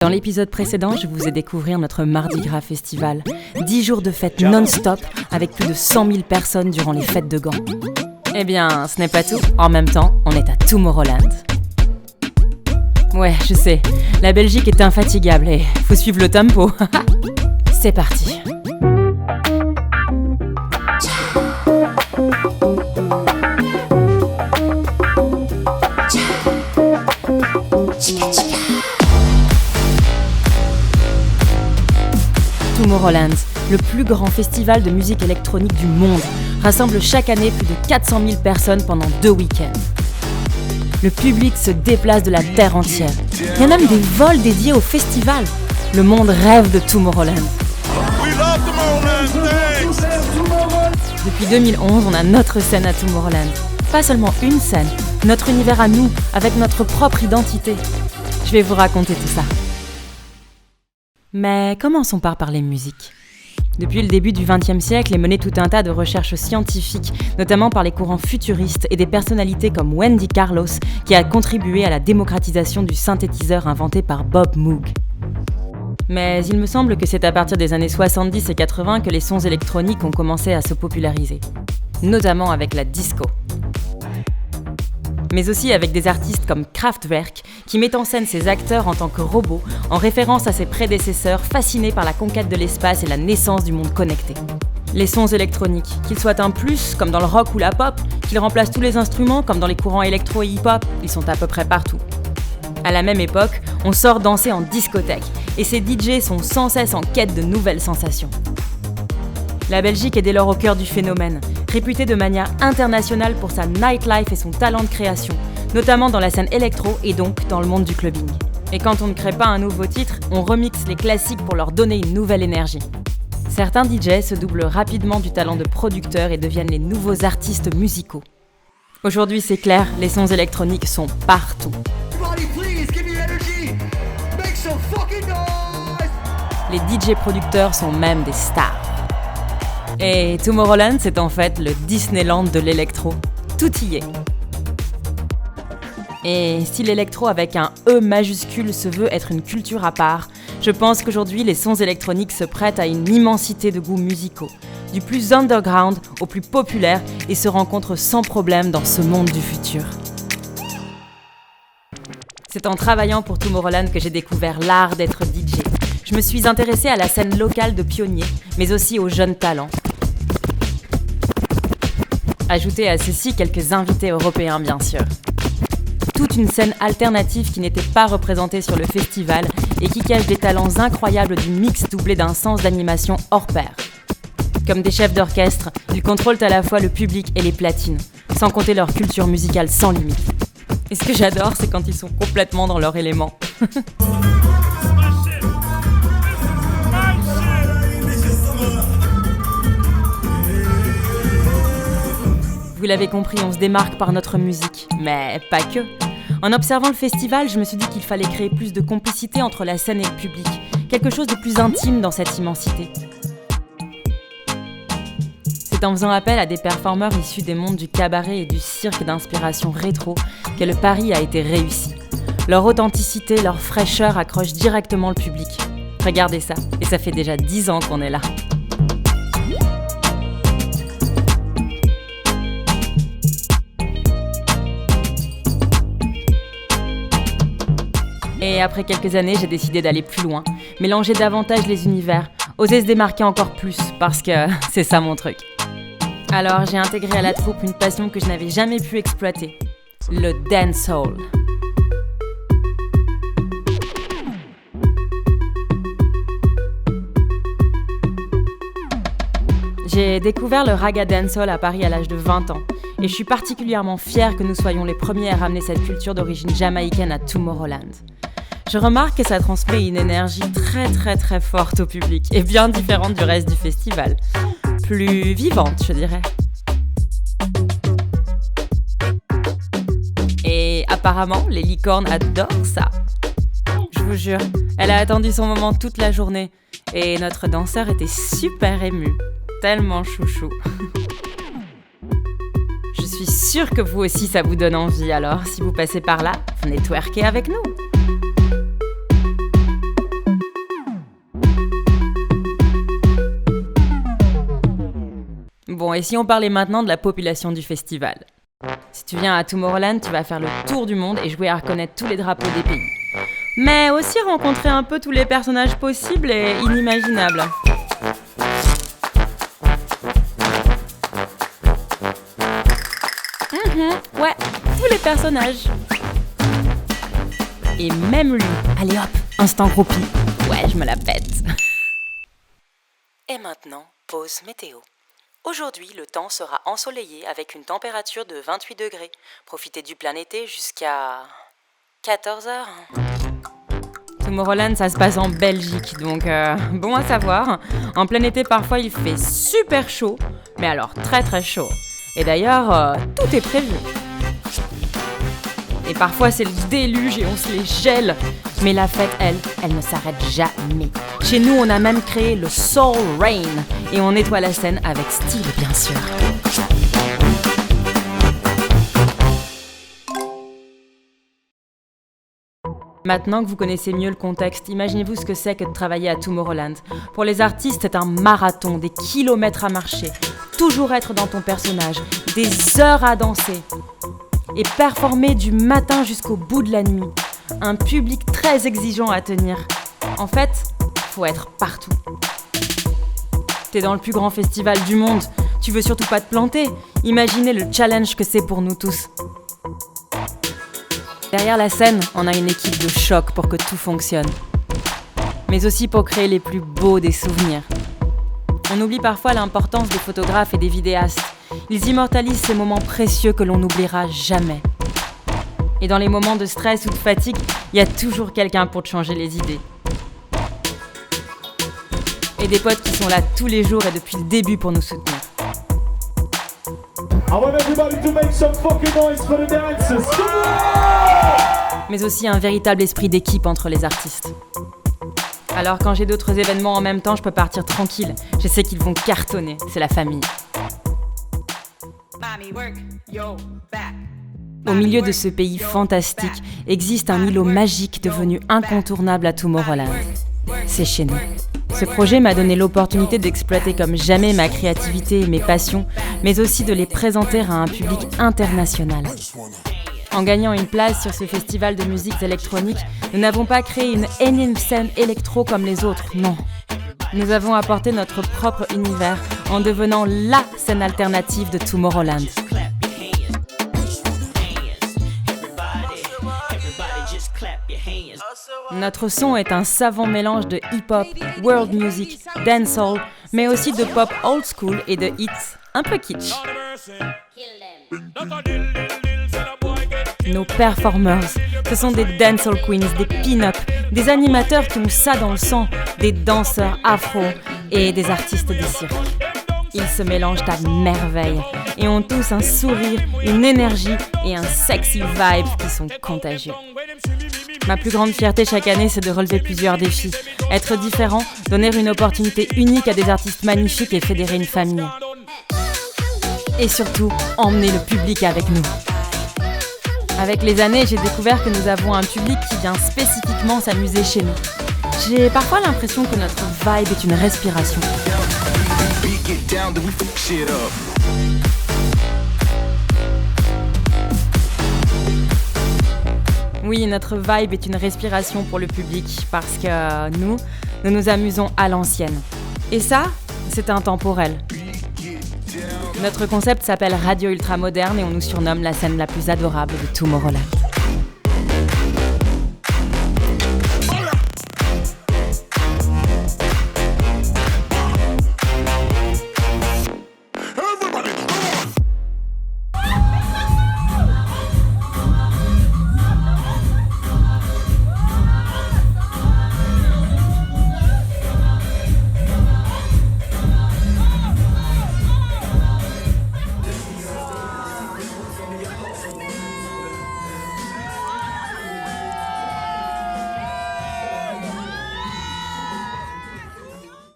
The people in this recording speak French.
Dans l'épisode précédent, je vous ai découvert notre Mardi Gras Festival. 10 jours de fête non-stop avec plus de 100 000 personnes durant les fêtes de Gand. Eh bien, ce n'est pas tout. En même temps, on est à Tomorrowland. Ouais, je sais, la Belgique est infatigable et faut suivre le tempo. C'est parti. Tomorrowland, le plus grand festival de musique électronique du monde, rassemble chaque année plus de 400 000 personnes pendant 2 week-ends. Le public se déplace de la terre entière. Il y a même des vols dédiés au festival. Le monde rêve de Tomorrowland. Depuis 2011, on a notre scène à Tomorrowland. Pas seulement une scène, notre univers à nous, avec notre propre identité. Je vais vous raconter tout ça. Mais commençons par parler musique. Depuis le début du XXe siècle est mené tout un tas de recherches scientifiques, notamment par les courants futuristes et des personnalités comme Wendy Carlos, qui a contribué à la démocratisation du synthétiseur inventé par Bob Moog. Mais il me semble que c'est à partir des années 70 et 80 que les sons électroniques ont commencé à se populariser, notamment avec la disco. Mais aussi avec des artistes comme Kraftwerk, qui mettent en scène ses acteurs en tant que robots, en référence à ses prédécesseurs fascinés par la conquête de l'espace et la naissance du monde connecté. Les sons électroniques, qu'ils soient un plus, comme dans le rock ou la pop, qu'ils remplacent tous les instruments, comme dans les courants électro et hip-hop, ils sont à peu près partout. À la même époque, on sort danser en discothèque, et ces DJ sont sans cesse en quête de nouvelles sensations. La Belgique est dès lors au cœur du phénomène, réputée de manière internationale pour sa nightlife et son talent de création, notamment dans la scène électro et donc dans le monde du clubbing. Et quand on ne crée pas un nouveau titre, on remixe les classiques pour leur donner une nouvelle énergie. Certains DJ se doublent rapidement du talent de producteurs et deviennent les nouveaux artistes musicaux. Aujourd'hui, c'est clair, les sons électroniques sont partout. Les DJ producteurs sont même des stars. Et Tomorrowland, c'est en fait le Disneyland de l'électro. Tout y est. Et si l'électro avec un E majuscule se veut être une culture à part, je pense qu'aujourd'hui les sons électroniques se prêtent à une immensité de goûts musicaux, du plus underground au plus populaire, et se rencontrent sans problème dans ce monde du futur. C'est en travaillant pour Tomorrowland que j'ai découvert l'art d'être DJ. Je me suis intéressée à la scène locale de pionniers, mais aussi aux jeunes talents. Ajoutez à ceci quelques invités européens, bien sûr. Toute une scène alternative qui n'était pas représentée sur le festival et qui cache des talents incroyables du mix doublé d'un sens d'animation hors pair. Comme des chefs d'orchestre, ils contrôlent à la fois le public et les platines, sans compter leur culture musicale sans limite. Et ce que j'adore, c'est quand ils sont complètement dans leur élément. Vous l'avez compris, on se démarque par notre musique, mais pas que. En observant le festival, je me suis dit qu'il fallait créer plus de complicité entre la scène et le public, quelque chose de plus intime dans cette immensité. C'est en faisant appel à des performeurs issus des mondes du cabaret et du cirque d'inspiration rétro que le pari a été réussi. Leur authenticité, leur fraîcheur accrochent directement le public. Regardez ça, et ça fait déjà 10 ans qu'on est là. Et après quelques années, j'ai décidé d'aller plus loin, mélanger davantage les univers, oser se démarquer encore plus, parce que c'est ça mon truc. Alors j'ai intégré à la troupe une passion que je n'avais jamais pu exploiter, le dancehall. J'ai découvert le raga dancehall à Paris à l'âge de 20 ans, et je suis particulièrement fière que nous soyons les premiers à ramener cette culture d'origine jamaïcaine à Tomorrowland. Je remarque que ça transmet une énergie très forte au public, et bien différente du reste du festival. Plus vivante, je dirais. Et apparemment, les licornes adorent ça. Je vous jure, elle a attendu son moment toute la journée, et notre danseur était super ému. Tellement chouchou. Je suis sûre que vous aussi ça vous donne envie, alors si vous passez par là, venez twerker avec nous. Bon, et si on parlait maintenant de la population du festival? Si tu viens à Tomorrowland, tu vas faire le tour du monde et jouer à reconnaître tous les drapeaux des pays. Mais aussi rencontrer un peu tous les personnages possibles et inimaginables. Ouais, tous les personnages. Et même lui. Allez hop, instant groupie. Ouais, je me la pète. Et maintenant, pause météo. Aujourd'hui, le temps sera ensoleillé avec une température de 28 degrés. Profitez du plein été jusqu'à 14h. Tomorrowland, ça se passe en Belgique, donc bon à savoir. En plein été, parfois, il fait super chaud, mais alors très très chaud. Et d'ailleurs, tout est prévu. Et parfois, c'est le déluge et on se les gèle. Mais la fête, elle ne s'arrête jamais. Chez nous, on a même créé le Soul Rain. Et on nettoie la scène avec style, bien sûr. Maintenant que vous connaissez mieux le contexte, imaginez-vous ce que c'est que de travailler à Tomorrowland. Pour les artistes, c'est un marathon, des kilomètres à marcher. Toujours être dans ton personnage, des heures à danser. Et performer du matin jusqu'au bout de la nuit. Un public très exigeant à tenir. En fait, faut être partout. T'es dans le plus grand festival du monde, tu veux surtout pas te planter. Imaginez le challenge que c'est pour nous tous. Derrière la scène, on a une équipe de choc pour que tout fonctionne. Mais aussi pour créer les plus beaux des souvenirs. On oublie parfois l'importance des photographes et des vidéastes. Ils immortalisent ces moments précieux que l'on n'oubliera jamais. Et dans les moments de stress ou de fatigue, il y a toujours quelqu'un pour te changer les idées. Et des potes qui sont là tous les jours et depuis le début pour nous soutenir. Mais aussi un véritable esprit d'équipe entre les artistes. Alors quand j'ai d'autres événements en même temps, je peux partir tranquille. Je sais qu'ils vont cartonner, c'est la famille. Au milieu de ce pays fantastique, existe un îlot magique devenu incontournable à Tomorrowland. C'est chez nous. Ce projet m'a donné l'opportunité d'exploiter comme jamais ma créativité et mes passions, mais aussi de les présenter à un public international. En gagnant une place sur ce festival de musique électronique, nous n'avons pas créé une énième scène électro comme les autres, non. Nous avons apporté notre propre univers en devenant LA scène alternative de Tomorrowland. Notre son est un savant mélange de hip-hop, world music, dancehall, mais aussi de pop old school et de hits un peu kitsch. Nos performers, ce sont des dancehall queens, des pin-up, des animateurs qui ont ça dans le sang, des danseurs afro et des artistes des cirques. Ils se mélangent à merveille et ont tous un sourire, une énergie et un sexy vibe qui sont contagieux. Ma plus grande fierté chaque année, c'est de relever plusieurs défis. Être différent, donner une opportunité unique à des artistes magnifiques et fédérer une famille. Et surtout, emmener le public avec nous. Avec les années, j'ai découvert que nous avons un public qui vient spécifiquement s'amuser chez nous. J'ai parfois l'impression que notre vibe est une respiration. Oui, notre vibe est une respiration pour le public parce que nous nous amusons à l'ancienne. Et ça, c'est intemporel. Notre concept s'appelle Radio Ultra Moderne et on nous surnomme la scène la plus adorable de Tomorrowland.